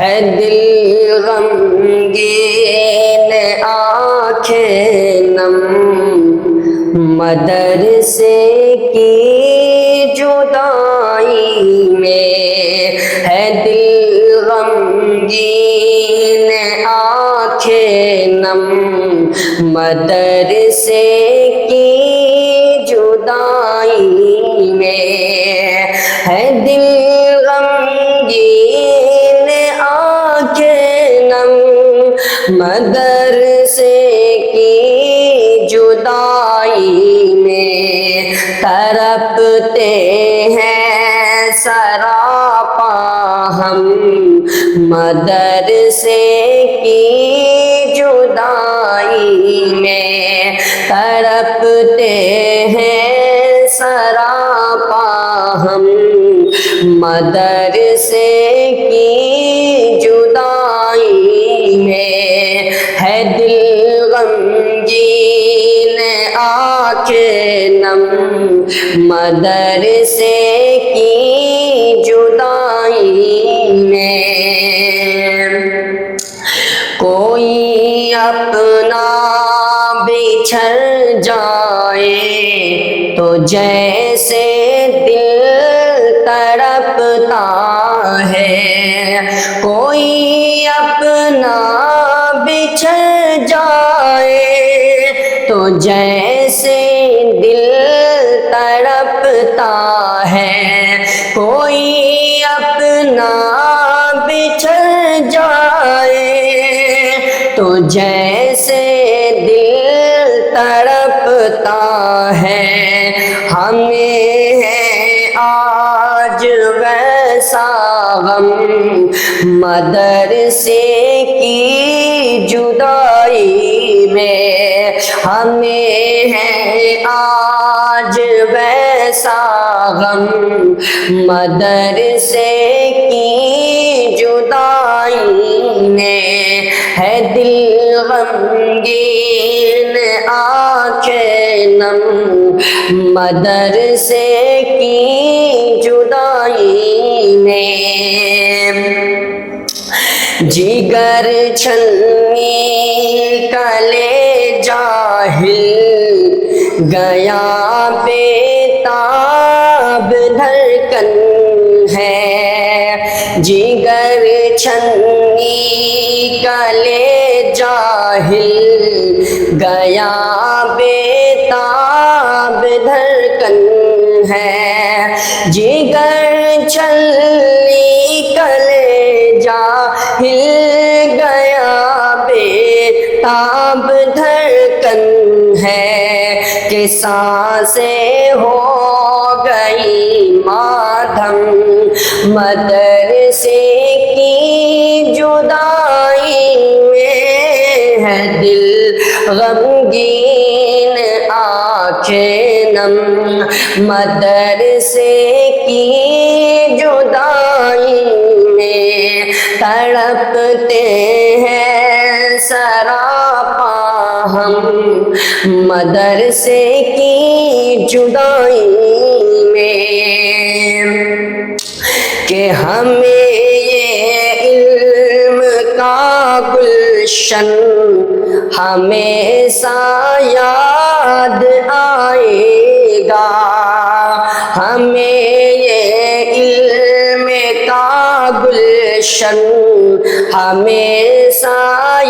ہے دل غمگین آنکھیں نم، مدرسے کی جدائی میں ہے دل غمگین آنکھیں نم، مدرسے کی جدائی میں ہے دل غمگین آنکھیں نم، مدرسے کی جدائی میں تڑپتے ہیں سراپا ہم، مدرسے کی جدائی میں تڑپتے ہیں سراپا ہم، مدرسے کی جدائی میں ہے دل غمگین آنکھیں نم، مدرسے کی جدائی میں کوئی اپنا بچھڑ جائے تو جیسے دل تڑپتا ہے، کوئی اپنا بچھڑ جائے تو جیسے دل تڑپتا ہے، کوئی اپنا بچھڑ جائے تو جیسے دل تڑپتا ہے، ہمیں ہے آج ویسا غم، مدرسے کی جدائی میں ہمیں ہے آج ویسا غم، مدرسے کی جدائی میں ہے دل غمگین آنکھیں نم، مدرسے کی جدائی میں جگر چھلنی کلے جاہل گیا بےتاب دھڑکن ہے، جگر چھلنی کلے جاہل گیا بےتاب دھڑکن ہے، جگر چھلنی کلے جاہل گیا بےتاب دھڑکن ہے، کہ سانسیں ہو گئی ماتم، مدرسے کی جدائی میں ہے دل غمگین آنکھیں نم، مدرسے کی جدائی میں تڑپتے ہیں سراپا ہم، مدرسے کی جدائی میں کہ ہمیں یہ علم کا گلشن ہمیشہ یاد آئے گا، ہمیں یہ علم کا گلشن ہمیشہ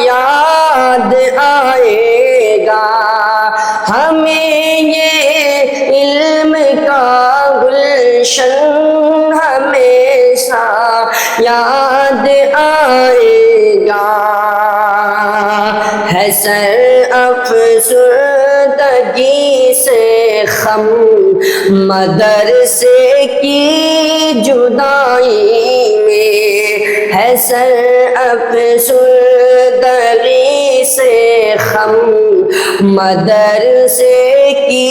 یاد آئے گا، ہمیں یہ علم کا گلشن ہمیشہ یاد آئے گا، ہے سر افسردگی سے خم، مدرسے کی جدائی میں ہے سر افسردگی سے خم، مدرسے کی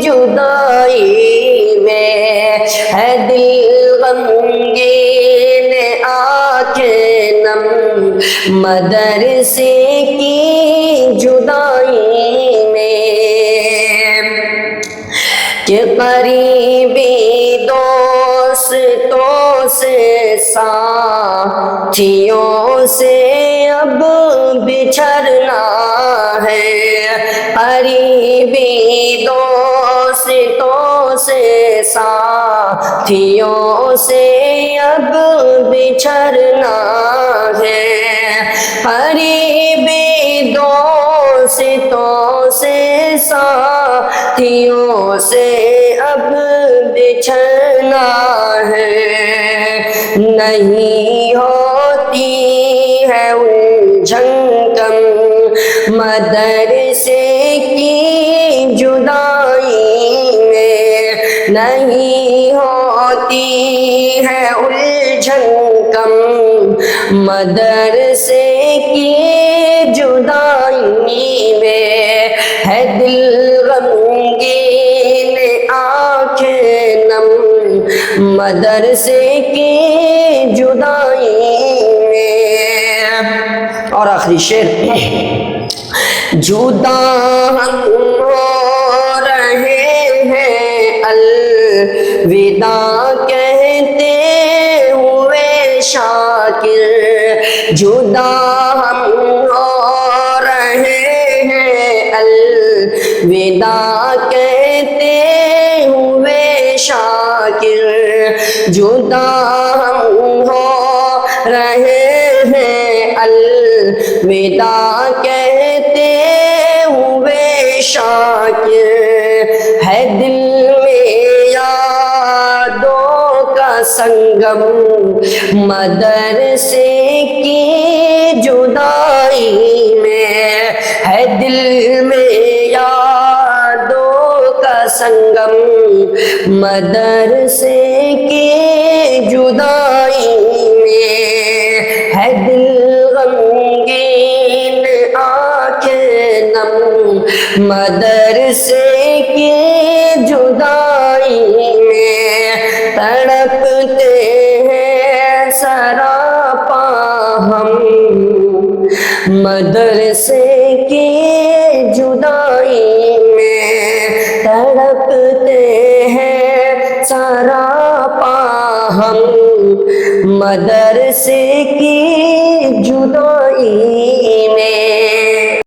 جدائی میں ہے دل غمگین آنکھیں نم، مدرسے کی جدائی میں کہ قریبی دوستوں سے ساتھیوں سے اب بچھڑنا ہے، قریبی دوستوں سے ساتھیوں سے اب بچھڑنا ہے، قریبی دوستوں سے ساتھیوں سے اب بچھڑنا ہے، نہیں ہوتی ہے الجھن کم مدرسے کی جدائی میں، نہیں ہوتی ہے الجھن کم مدرسے کی جدائی میں، ہے دل غمگین آنکھیں نم مدرسے کی جدائی میں۔ اور آخری شعر، جدا ہم ہو رہے ہیں الوداع کہتے ہوئے شاکر، جدا ہم ہو رہے ہیں الوداع کہتے ہوئے شاکر، جدا ہم ہو رہے ہیں الوداع کہتے ہوئے شاکر، ہے دل میں یادوں کا سنگم مدرسے کی جدائی میں، ہے دل میں یادوں کا سنگم مدرسے کی جدائی میں، ہے دل غمگین آنکھیں نم مدرسے کی جدائی میں، تڑپتے ہیں سراپا ہم مدرسے کی جدائی میں، تڑپتے ہیں سراپا ہم مدرسے کی جدائی میں۔